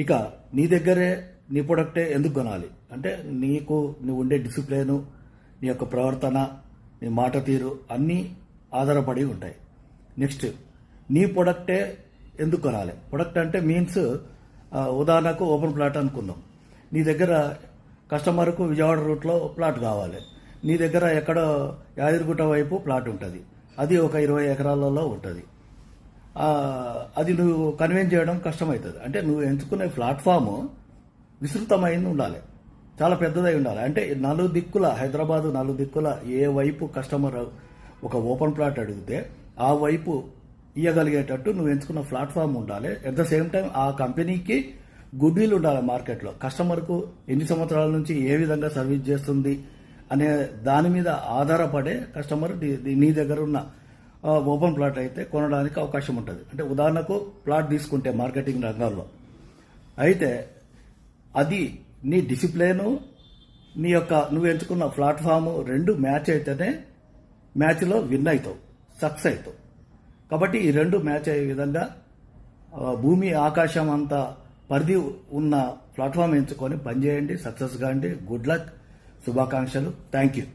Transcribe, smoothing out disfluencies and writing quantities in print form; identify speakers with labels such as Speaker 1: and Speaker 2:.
Speaker 1: ఇక నీ దగ్గరే నీ ప్రొడక్టే ఎందుకు కొనాలి అంటే నువ్వు ఉండే డిసిప్లిన్, నీ యొక్క ప్రవర్తన, నీ మాట తీరు అన్నీ ఆధారపడి ఉంటాయి. నెక్స్ట్ నీ ప్రొడక్టే ఎందుకు కొనాలి. ప్రొడక్ట్ అంటే మీన్స్ ఉదాహరణకు ఓపెన్ ప్లాట్ అనుకుందాం. నీ దగ్గర కస్టమర్కు విజయవాడ రూట్లో ప్లాట్ కావాలి. నీ దగ్గర ఎక్కడో యాదగిరిగుట్ట వైపు ప్లాట్ ఉంటుంది. అది ఒక 20 ఎకరాలలో ఉంటుంది. అది నువ్వు కన్విన్స్ చేయడం కష్టమవుతుంది. అంటే నువ్వు ఎంచుకునే ప్లాట్ఫామ్ విస్తృతమైంది ఉండాలి, చాలా పెద్దదై ఉండాలి. అంటే హైదరాబాదు నలుదిక్కుల ఏ వైపు కస్టమర్ ఒక ఓపెన్ ప్లాట్ అడిగితే ఆ వైపు ఇవ్వగలిగేటట్టు నువ్వు ఎంచుకున్న ప్లాట్ఫామ్ ఉండాలి. అట్ ద సేమ్ టైం ఆ కంపెనీకి గుడ్ విల్ ఉండాలి మార్కెట్లో. కస్టమర్కు ఎన్ని సంవత్సరాల నుంచి ఏ విధంగా సర్వీస్ చేస్తుంది అనే దాని మీద ఆధారపడే కస్టమర్ నీ దగ్గర ఉన్న ఓపెన్ ప్లాట్ అయితే కొనడానికి అవకాశం ఉంటుంది. అంటే ఉదాహరణకు ప్లాట్ తీసుకుంటే మార్కెటింగ్ రంగాల్లో అయితే అది నీ డిసిప్లిను, నువ్వు ఎంచుకున్న ప్లాట్ఫామ్ రెండు మ్యాచ్ అయితేనే మ్యాచ్లో విన్ అవుతావు, సక్సెస్ అవుతావు. కాబట్టి ఈ రెండు మ్యాచ్ అయ్యే విధంగా భూమి ఆకాశం అంత పరిధి ఉన్న ప్లాట్ఫామ్ ఎంచుకొని పనిచేయండి, సక్సెస్ కాండి. గుడ్ లక్, శుభాకాంక్షలు. Thank you.